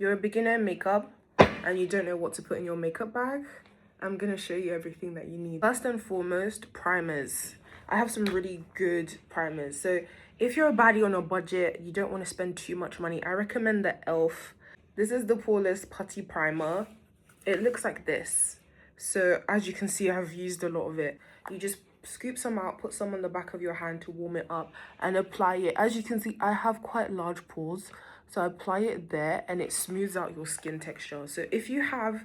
you're a beginner in makeup and you don't know what to put in your makeup bag, I'm gonna show you everything that you need. First and foremost, primers. I have some really good primers. So if you're a baddie on a budget, you don't want to spend too much money, I recommend the e.l.f. This is the Poreless Putty Primer. It looks like this. So as you can see, I've used a lot of it. You just scoop some out, put some on the back of your hand to warm it up and apply it. As you can see, I have quite large pores, so I apply it there and it smooths out your skin texture. So if you have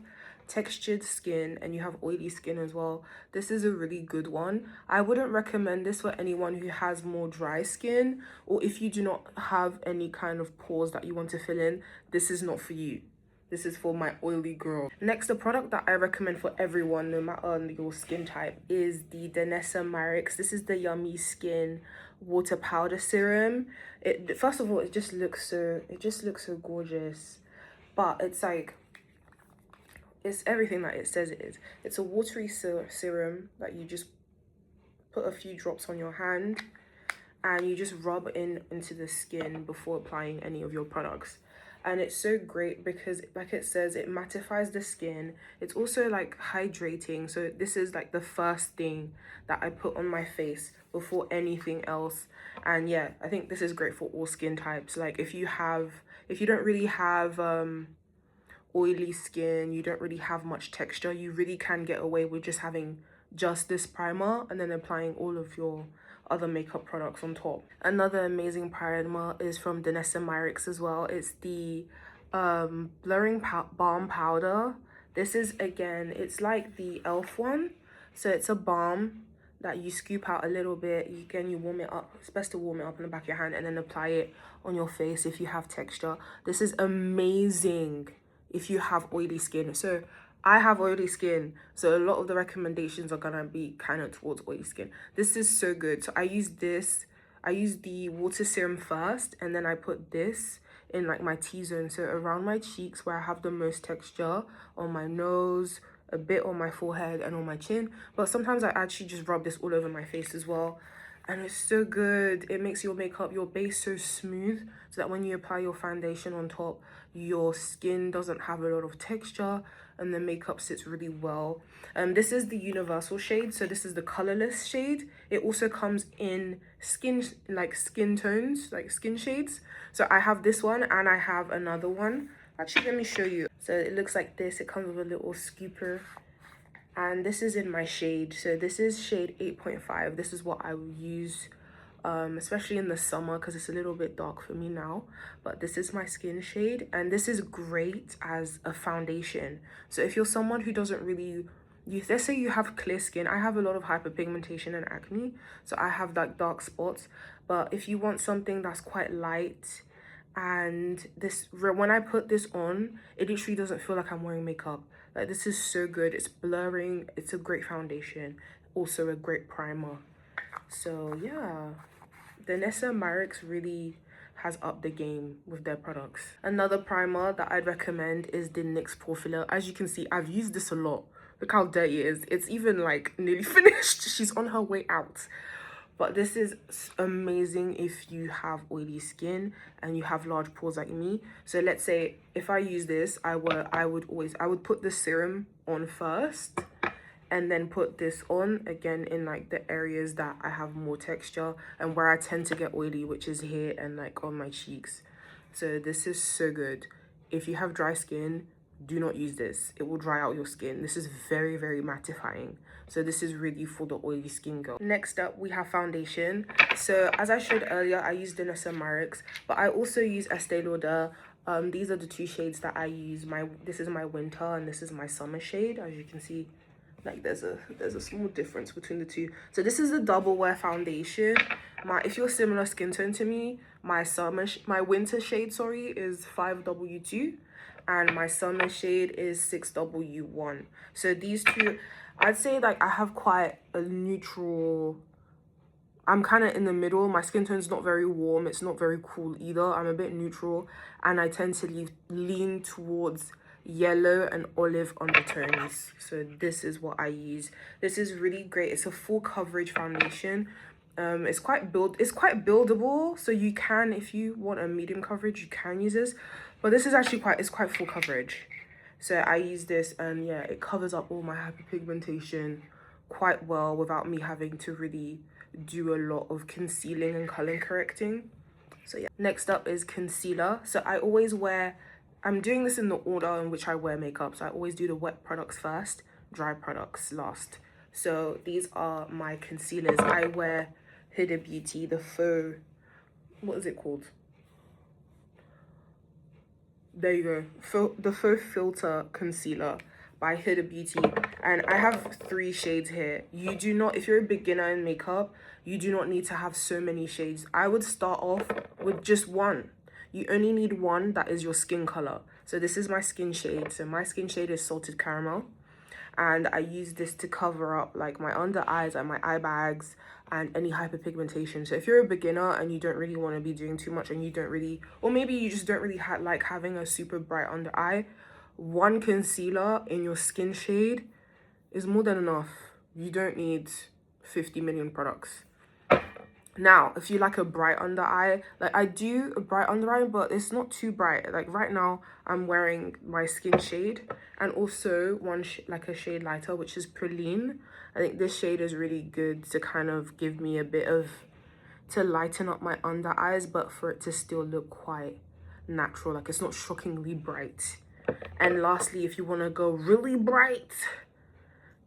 textured skin and you have oily skin as well, this is a really good one. I wouldn't recommend this for anyone who has more dry skin, or if you do not have any kind of pores that you want to fill in, this is not for you. This is for my oily girl. Next, the product that I recommend for everyone, no matter your skin type, is the Danessa Myricks. This is the Yummy Skin Water Powder Serum. First of all, it just looks so gorgeous. But it's like, it's everything that it says it is. It's a watery serum that you just put a few drops on your hand and you just rub into the skin before applying any of your products. And it's so great because, like it says, it mattifies the skin. It's also like hydrating. So this is like the first thing that I put on my face before anything else. And yeah, I think this is great for all skin types. Like if you don't really have oily skin, you don't really have much texture, you really can get away with just having just this primer and then applying all of your other makeup products on top. Another amazing primer is from Danessa Myricks as well. It's the blurring balm powder. This is, again, it's like the e.l.f. one. So it's a balm that you scoop out a little bit. You warm it up. It's best to warm it up in the back of your hand and then apply it on your face if you have texture. This is amazing if you have oily skin. So I have oily skin, so a lot of the recommendations are gonna be kind of towards oily skin. This is so good. So I use the water serum first, and then I put this in like my T-zone, so around my cheeks where I have the most texture, on my nose, a bit on my forehead and on my chin. But sometimes I actually just rub this all over my face as well. And it's so good. It makes your makeup, your base so smooth, so that when you apply your foundation on top, your skin doesn't have a lot of texture and the makeup sits really well. This is the universal shade, so this is the colorless shade. It also comes in skin tones, like skin shades. So I have this one and I have another one. Actually, let me show you. So it looks like this. It comes with a little scooper. And this is in my shade. So this is shade 8.5. This is what I will use, especially in the summer because it's a little bit dark for me now. But this is my skin shade. And this is great as a foundation. So if you're someone who doesn't really... let's say you have clear skin. I have a lot of hyperpigmentation and acne. So I have like dark spots. But if you want something that's quite light... and this, when I put this on, it literally doesn't feel like I'm wearing makeup. Like, this is so good. It's blurring. It's a great foundation. Also a great primer. So yeah, Danessa Myricks really has upped the game with their products. Another primer that I'd recommend is the NYX Pore Filler. As you can see, I've used this a lot. Look how dirty it is. It's even like nearly finished. She's on her way out. But this is amazing if you have oily skin and you have large pores like me. So let's say if I use this, I would put the serum on first and then put this on again in like the areas that I have more texture and where I tend to get oily, which is here and like on my cheeks. So this is so good. If you have dry skin, do not use this. It will dry out your skin. This is very, very mattifying. So this is really for the oily skin girl. Next up, we have foundation. So as I showed earlier, I use Danessa Myricks, but I also use Estee Lauder. These are the two shades that I use. This is my winter and this is my summer shade. As you can see, like there's a small difference between the two. So this is the double wear foundation. If you're similar skin tone to me, my winter shade, sorry, is 5W2 and my summer shade is 6W1. So these two, I'd say like I have quite a neutral, I'm kind of in the middle. My skin tone's not very warm, it's not very cool either. I'm a bit neutral and I tend to lean towards yellow and olive undertones. So this is what I use. This is really great. It's a full coverage foundation. It's quite buildable, so you can, if you want a medium coverage, you can use this. But this is actually it's quite full coverage. So I use this, and yeah, it covers up all my hyperpigmentation quite well without me having to really do a lot of concealing and color correcting. So yeah, next up is concealer. So I'm doing this in the order in which I wear makeup. So I always do the wet products first, dry products last. So these are my concealers. I wear Huda Beauty, the faux, what is it called? There you go, the faux filter concealer by Huda Beauty, and I have 3 shades here. You do not, if you're a beginner in makeup, you do not need to have so many shades. I would start off with just one. You only need one that is your skin color. So this is my skin shade. So my skin shade is Salted Caramel, and I use this to cover up like my under eyes and my eye bags and any hyperpigmentation. So if you're a beginner and you don't really want to be doing too much, and you don't really, or maybe you just don't really like having a super bright under eye, one concealer in your skin shade is more than enough. You don't need 50 million products. Now, if you like a bright under eye, like I do a bright under eye, but it's not too bright. Like right now, I'm wearing my skin shade, and also like a shade lighter, which is Praline. I think this shade is really good to kind of give me a bit of, to lighten up my under eyes, but for it to still look quite natural. Like it's not shockingly bright. And lastly, if you want to go really bright,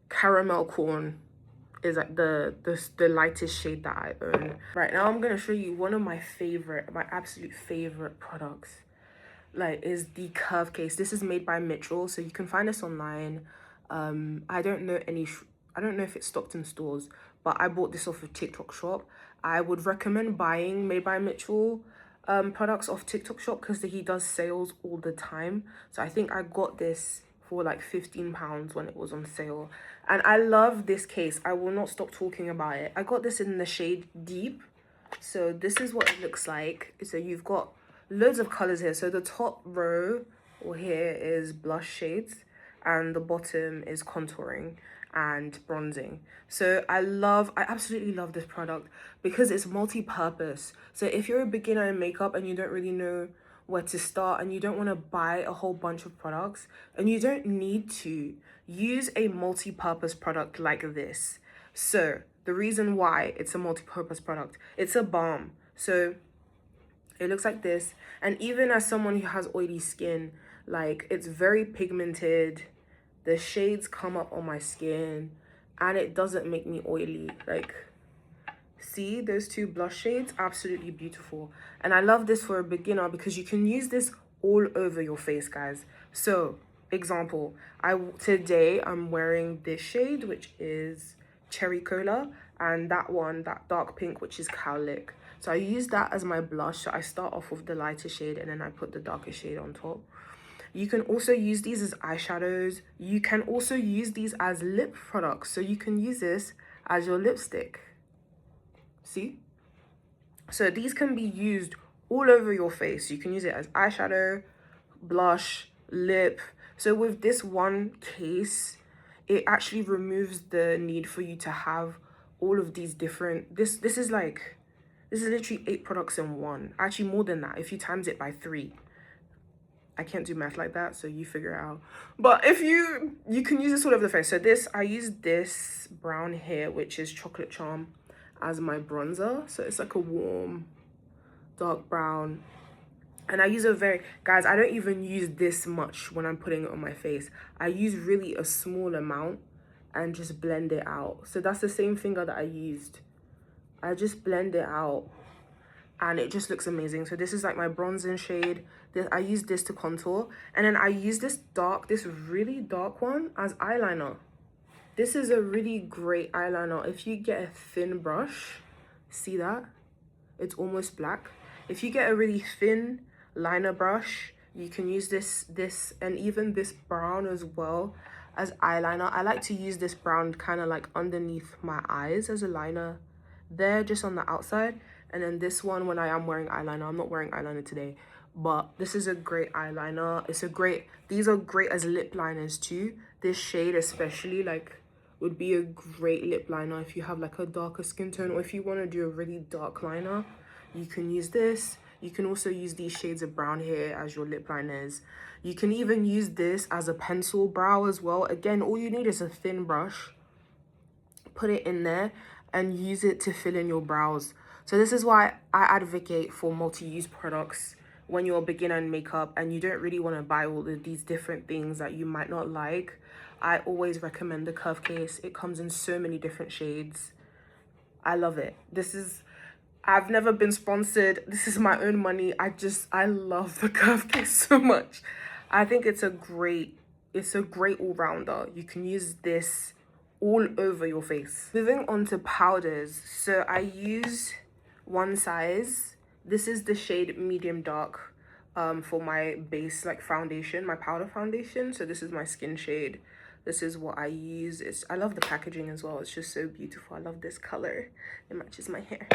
Caramel Corn is like the lightest shade that I own. Right now, I'm gonna show you one of my absolute favorite products. Like, is the Curve Case. This is made by Mitchell, so you can find this online. I don't know if it's stocked in stores, but I bought this off of TikTok Shop. I would recommend buying Made by Mitchell products off TikTok Shop because he does sales all the time. So I think I got this for like £15 when it was on sale, and I love this case. I will not stop talking about it. I got this in the shade Deep. So this is what it looks like. So you've got loads of colors here. So the top row or here is blush shades, and the bottom is contouring and bronzing. So I absolutely love this product because it's multi-purpose. So if you're a beginner in makeup and you don't really know where to start, and you don't want to buy a whole bunch of products, and you don't need to, use a multi-purpose product like this. So the reason why it's a multi-purpose product, it's a balm. So it looks like this, and even as someone who has oily skin, like it's very pigmented, the shades come up on my skin, and it doesn't make me oily. Like, see those 2 blush shades? Absolutely beautiful. And I love this for a beginner because you can use this all over your face, guys. So example, today I'm wearing this shade, which is Cherry Cola, and that dark pink, which is Cowlick. So I use that as my blush. So I start off with the lighter shade, and then I put the darker shade on top. You can also use these as eyeshadows. You can also use these as lip products. So you can use this as your lipstick. See? So these can be used all over your face. You can use it as eyeshadow, blush, lip. So with this one case, it actually removes the need for you to have all of these different, this is literally 8 products in one. Actually more than that if you times it by 3. I can't do math like that, so you figure it out. But if you can use this all over the face. So I use this brown here, which is Chocolate Charm, as my bronzer. So it's like a warm dark brown, and I use guys, I don't even use this much when I'm putting it on my face. I use really a small amount and just blend it out. So that's the same finger that I used. I just blend it out, and it just looks amazing. So this is like my bronzing shade. I use this to contour, and then I use this really dark one as eyeliner. This is a really great eyeliner. If you get a thin brush, see that? It's almost black. If you get a really thin liner brush, you can use this and even this brown as well as eyeliner. I like to use this brown kind of like underneath my eyes as a liner there, just on the outside. And then this one when I am wearing eyeliner. I'm not wearing eyeliner today, but this is a great eyeliner. These are great as lip liners too. This shade especially would be a great lip liner if you have like a darker skin tone, or if you want to do a really dark liner, you can use this. You can also use these shades of brown here as your lip liners. You can even use this as a pencil brow as well. Again, all you need is a thin brush. Put it in there and use it to fill in your brows. So this is why I advocate for multi-use products when you're a beginner in makeup and you don't really want to buy all of these different things that you might not like. I always recommend the Curve Case. It comes in so many different shades. I love it. I've never been sponsored. This is my own money. I love the Curve Case so much. I think it's a great all-rounder. You can use this all over your face. Moving on to powders. So I use one size. This is the shade medium dark for my base like foundation, my powder foundation. So this is my skin shade. This is what I use. I love the packaging as well. It's just so beautiful. I love this color. It matches my hair.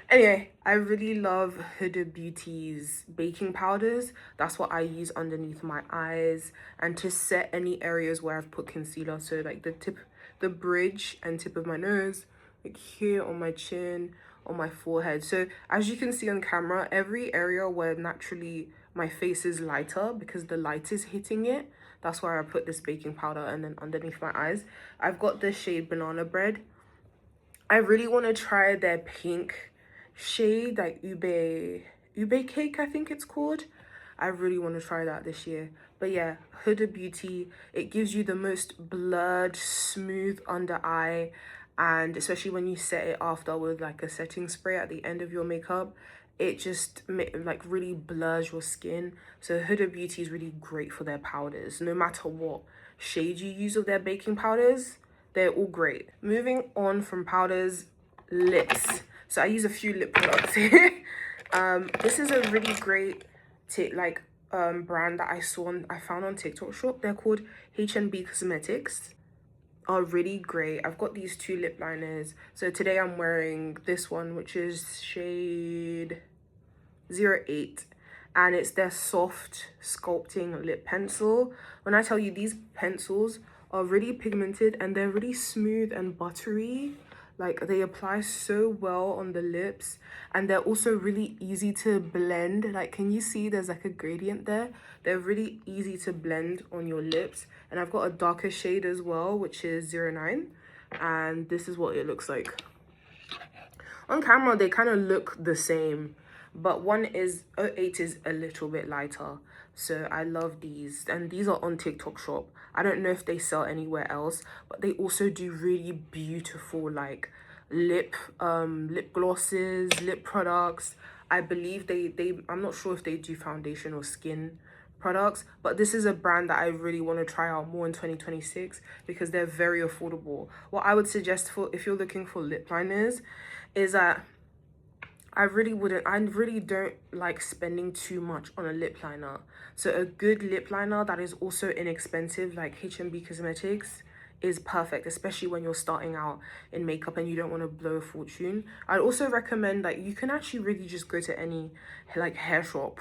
Anyway, I really love Huda Beauty's baking powders. That's what I use underneath my eyes and to set any areas where I've put concealer. So like the bridge and tip of my nose, like here on my chin, on my forehead. So as you can see on camera, every area where naturally my face is lighter because the light is hitting it, that's where I put this baking powder. And then underneath my eyes, I've got the shade Banana Bread. I really want to try their pink shade, like ube cake, I think it's called. I really want to try that this year. But yeah, Huda Beauty, it gives you the most blurred, smooth under eye, and especially when you set it after with like a setting spray at the end of your makeup, it just like really blurs your skin. So Huda Beauty is really great for their powders. No matter what shade you use of their baking powders, they're all great. Moving on from powders, lips. So I use a few lip products here. This is a really great brand that I found on TikTok shop. They're called H&B Cosmetics. Are really great. I've got these two lip liners. So today I'm wearing this one, which is shade 08, and it's their soft sculpting lip pencil. When I tell you, these pencils are really pigmented and they're really smooth and buttery. Like, they apply so well on the lips, and they're also really easy to blend. Like, can you see there's like a gradient there? They're really easy to blend on your lips. And I've got a darker shade as well, which is 09, and this is what it looks like. On camera, they kind of look the same, but 08 is a little bit lighter. So I love these, and these are on TikTok shop. I don't know if they sell anywhere else, but they also do really beautiful like lip glosses, lip products. I believe I'm not sure if they do foundation or skin products, but this is a brand that I really want to try out more in 2026 because they're very affordable. What I would suggest for if you're looking for lip liners is that I really don't like spending too much on a lip liner. So a good lip liner that is also inexpensive, like H&B Cosmetics, is perfect, especially when you're starting out in makeup and you don't want to blow a fortune. I'd also recommend that you can actually really just go to any like hair shop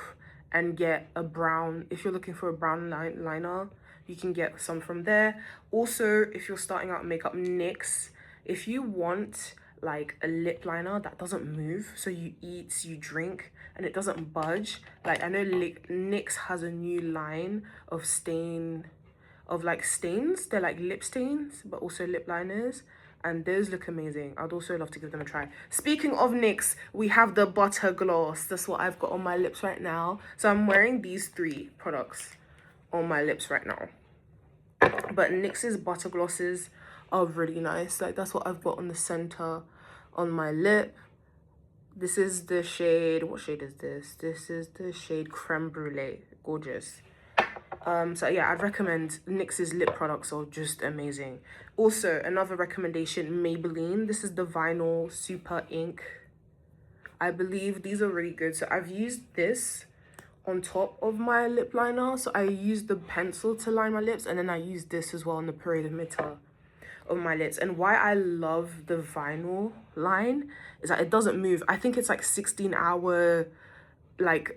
and get a brown. If you're looking for a brown liner, you can get some from there. Also, if you're starting out in makeup, NYX, if you want like a lip liner that doesn't move, so you eat, you drink, and it doesn't budge. Like, I know NYX has a new line of stains. They're like lip stains, but also lip liners, and those look amazing. I'd also love to give them a try. Speaking of NYX, we have the Butter Gloss. That's what I've got on my lips right now. So I'm wearing these 3 products on my lips right now. But NYX's Butter Glosses are really nice. Like, that's what I've got on the center on my lip. This is the shade, what shade is this? This is the shade Creme Brulee. Gorgeous. So yeah, I'd recommend NYX's lip products are just amazing. Also, another recommendation, Maybelline. This is the Vinyl Super Ink. I believe these are really good. So I've used this on top of my lip liner. So I use the pencil to line my lips, and then I use this as well on the period emitter of my lips. And why I love the vinyl line is that it doesn't move. I think it's like 16-hour like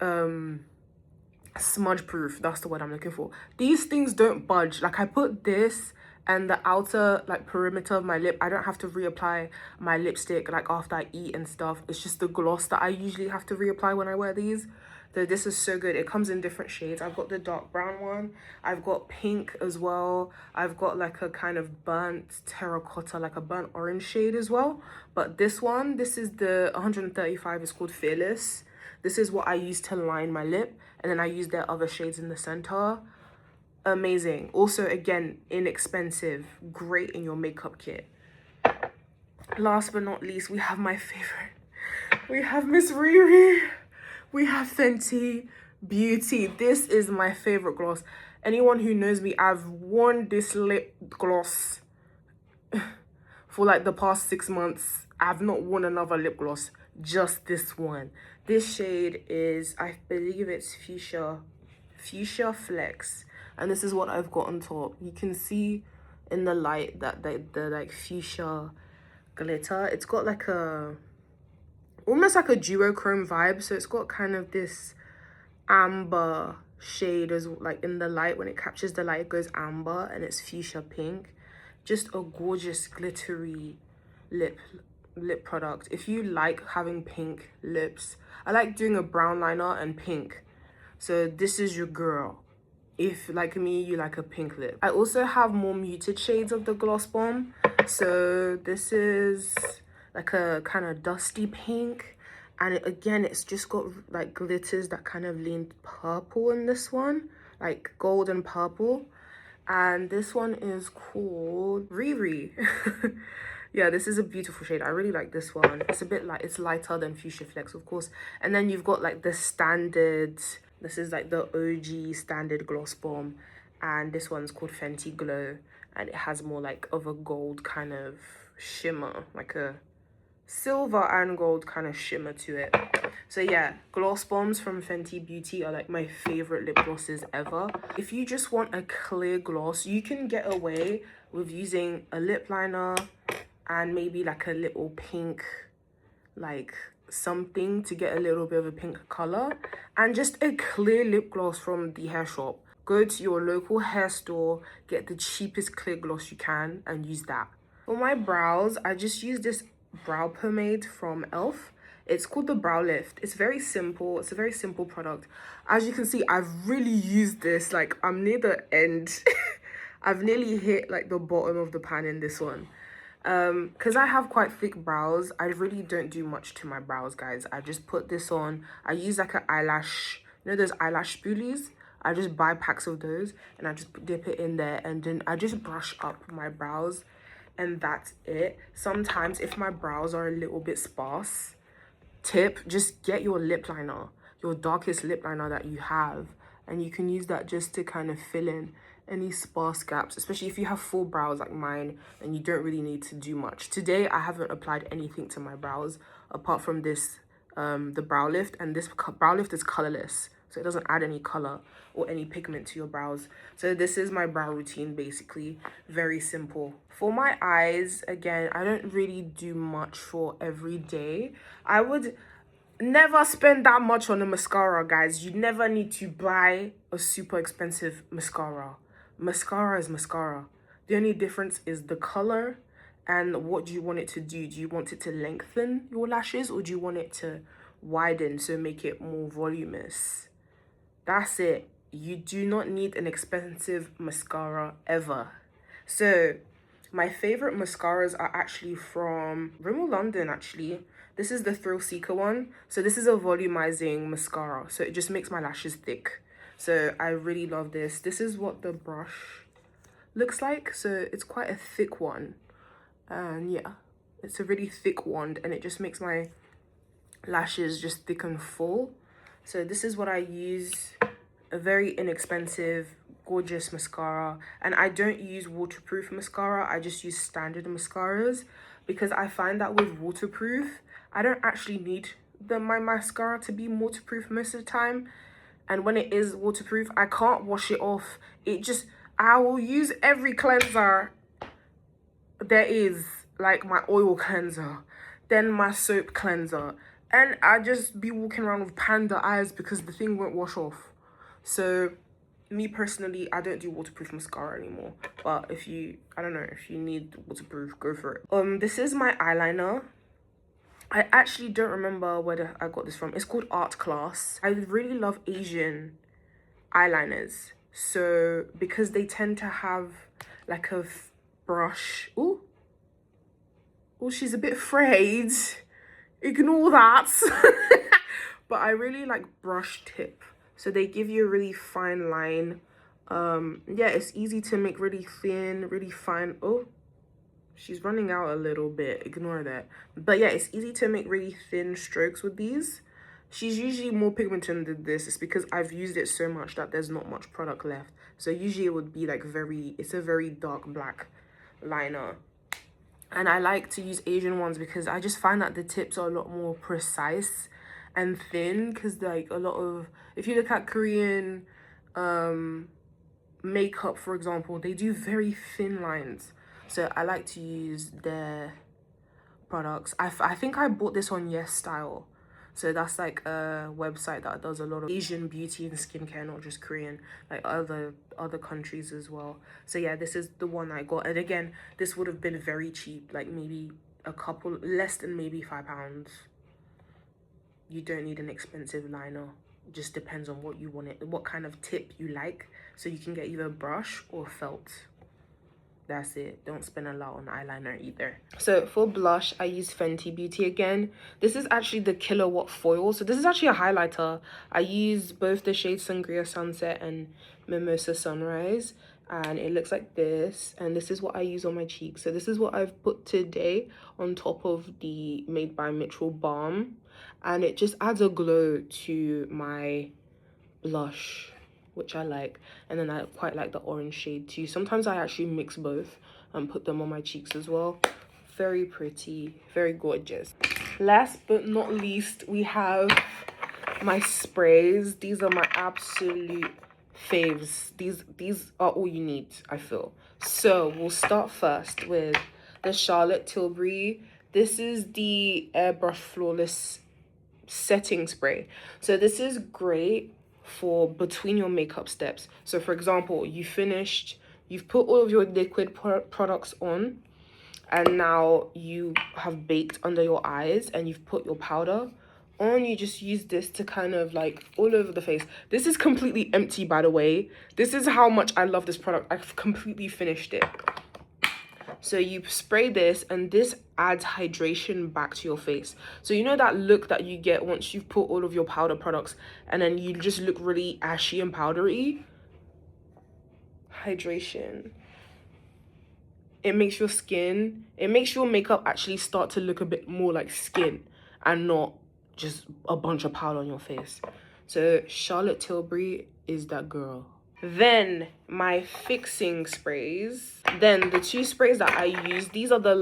smudge proof. That's the word I'm looking for. These things don't budge. Like, I put this and the outer like perimeter of my lip, I don't have to reapply my lipstick like after I eat and stuff. It's just the gloss that I usually have to reapply when I wear these. So this is so good. It comes in different shades. I've got the dark brown one, I've got pink as well, I've got like a kind of burnt terracotta, like a burnt orange shade as well. But this one, this is the 135, it's called Fearless. This is what I use to line my lip, and then I use their other shades in the center. Amazing. Also, again, inexpensive, great in your makeup kit. Last but not least, we have my favorite. We have Miss Riri. We have Fenty Beauty. This is my favorite gloss. Anyone who knows me, I've worn this lip gloss for like the past 6 months. I've not worn another lip gloss, just this one. This shade is, I believe it's Fuchsia Flex. And this is what I've got on top. You can see in the light that the like fuchsia glitter. It's got like a, almost like a duochrome vibe. So it's got kind of this amber shade as like in the light. When it captures the light, it goes amber, and it's fuchsia pink. Just a gorgeous glittery lip product. If you like having pink lips, I like doing a brown liner and pink. So this is your girl. If, like me, you like a pink lip. I also have more muted shades of the Gloss Bomb. So this is like a kind of dusty pink. And again, it's just got like glitters that kind of lean purple in this one. Like gold and purple. And this one is called Riri. Yeah, this is a beautiful shade. I really like this one. It's a bit like, it's lighter than Fuchsia Flex, of course. And then you've got like the standard, this is like the OG standard Gloss Bomb. And this one's called Fenty Glow. And it has more like of a gold kind of shimmer, like a silver and gold kind of shimmer to it. So yeah, gloss bombs from Fenty Beauty are like my favorite lip glosses ever. If you just want a clear gloss, you can get away with using a lip liner and maybe like a little pink, like something to get a little bit of a pink color, and just a clear lip gloss from the hair shop. Go to your local hair store, get the cheapest clear gloss you can, and use that. For my brows, I just use this brow pomade from Elf. It's called the Brow Lift. It's very simple. It's a very simple product. As you can see, I've really used this. Like, I'm near the end. I've nearly hit like the bottom of the pan in this one. Because I have quite thick brows, I really don't do much to my brows, guys. I just put this on. I use like an eyelash, you know those eyelash spoolies? I just buy packs of those and I just dip it in there, and then I just brush up my brows, and that's it. Sometimes if my brows are a little bit sparse, tip, just get your lip liner, your darkest lip liner that you have, and you can use that just to kind of fill in any sparse gaps, especially if you have full brows like mine and you don't really need to do much. Today I haven't applied anything to my brows apart from this the brow lift, and this brow lift is colorless, so it doesn't add any color or any pigment to your brows. So this is my brow routine, basically. Very simple. For my eyes, again, I don't really do much for every day. I would never spend that much on a mascara, guys. You never need to buy a super expensive mascara. Mascara is mascara. The only difference is the color and what do you want it to do. Do you want it to lengthen your lashes, or do you want it to widen, so make it more voluminous? That's it. You do not need an expensive mascara ever. So my favorite mascaras are actually from Rimmel London, actually. This is the Thrill Seeker one. So this is a volumizing mascara, so it just makes my lashes thick. So I really love this. This is what the brush looks like. So it's quite a thick one. And yeah, it's a really thick wand, and it just makes my lashes just thick and full. So this is what I use. A very inexpensive, gorgeous mascara. And I don't use waterproof mascara. I just use standard mascaras, because I find that with waterproof, I don't actually need my mascara to be waterproof most of the time. And when it is waterproof, I can't wash it off. I will use every cleanser there is, like my oil cleanser, then my soap cleanser, and I just be walking around with panda eyes because the thing won't wash off. So Me personally, I don't do waterproof mascara anymore. But if you, I don't know, if you need waterproof, go for it. This is my eyeliner. I actually don't remember where I got this from. It's called Art Class. I really love Asian eyeliners. So because they tend to have like a brush. Oh, she's a bit afraid. Ignore that. But I really like brush tip. So they give you a really fine line. Yeah, it's easy to make really thin, really fine. Oh, she's running out a little bit. Ignore that. But yeah, it's easy to make really thin strokes with these. She's usually more pigmented than this. It's because I've used it so much that there's not much product left. So usually it would be like it's a very dark black liner. And I like to use Asian ones because I just find that the tips are a lot more precise and thin. Because like a lot of, if you look at Korean makeup, for example, they do very thin lines. So I like to use their products. I think I bought this on Yes Style. So that's like a website that does a lot of Asian beauty and skincare, not just Korean, like other countries as well. So yeah, this is the one I got. And again, this would have been very cheap, like maybe less than maybe £5. You don't need an expensive liner. It just depends on what you want what kind of tip you like. So you can get either brush or felt. That's it. Don't spend a lot on eyeliner either. So for blush, I use Fenty Beauty again. This is actually the Kilowatt Foil. So this is actually a highlighter. I use both the shades Sangria Sunset and Mimosa Sunrise. And it looks like this. And this is what I use on my cheeks. So this is what I've put today on top of the Made by Mitchell Balm. And it just adds a glow to my blush, which I like. And then I quite like the orange shade too. Sometimes I actually mix both and put them on my cheeks as well. Very pretty, very gorgeous. Last but not least, we have my sprays. These are my absolute faves. These are all you need, I feel. So we'll start first with the Charlotte Tilbury. This is the Airbrush Flawless setting spray. So this is great for between your makeup steps. So for example, you've put all of your liquid products on, and now you have baked under your eyes and you've put your powder on. You just use this to kind of like all over the face. This is completely empty, by the way. This is how much I love this product. I've completely finished it. So you spray this, and this adds hydration back to your face. So you know that look that you get once you've put all of your powder products and then you just look really ashy and powdery? Hydration. It makes your makeup actually start to look a bit more like skin and not just a bunch of powder on your face. So Charlotte Tilbury is that girl. Then my fixing sprays. Then the two sprays that I use, these are the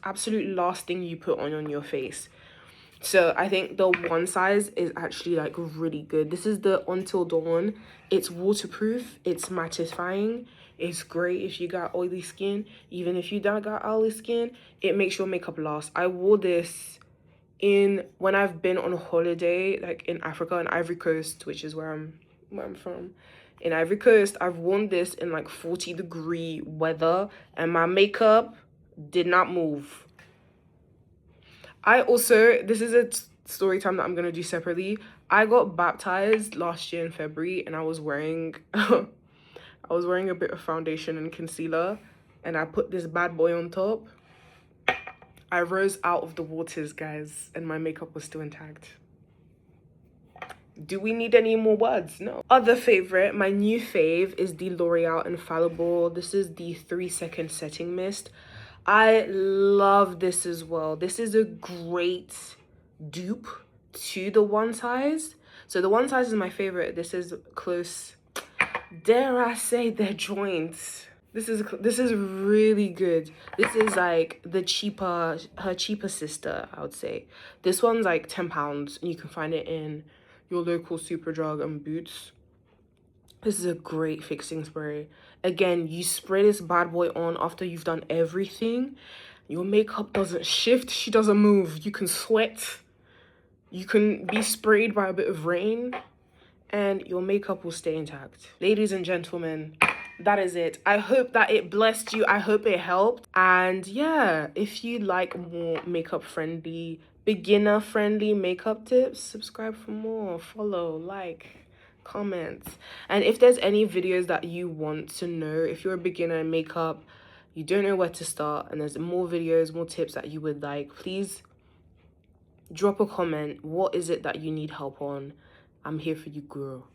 absolute last thing you put on your face. So I think the one size is actually like really good. This is the Until Dawn. It's waterproof, it's mattifying. It's great if you got oily skin. Even if you don't got oily skin, it makes your makeup last. I wore this when I've been on a holiday, like in Africa and Ivory Coast, which is where I'm from. In Ivory Coast, I've worn this in like 40-degree weather and my makeup did not move. This is a story time that I'm gonna do separately. I got baptized last year in February, and I was wearing a bit of foundation and concealer, and I put this bad boy on top. I rose out of the waters, guys, and my makeup was still intact. Do we need any more words? No. Other favorite, my new fave is the L'Oreal Infallible. This is the 3-second setting mist. I love this as well. This is a great dupe to the one size. So the one size is my favorite. This is close, dare I say, their joints. This is really good. This is like her cheaper sister, I would say. This one's like £10 and you can find it in your local Superdrug and Boots. This is a great fixing spray. Again, you spray this bad boy on after you've done everything. Your makeup doesn't shift, she doesn't move. You can sweat, you can be sprayed by a bit of rain, and your makeup will stay intact. Ladies and gentlemen, that is it. I hope that it blessed you. I hope it helped. And yeah, if you like more makeup friendly, beginner friendly makeup tips, subscribe for more, follow, like, comments. And if there's any videos that you want to know, if you're a beginner in makeup, you don't know where to start, and there's more videos, more tips that you would like, please drop a comment. What is it that you need help on? I'm here for you, girl.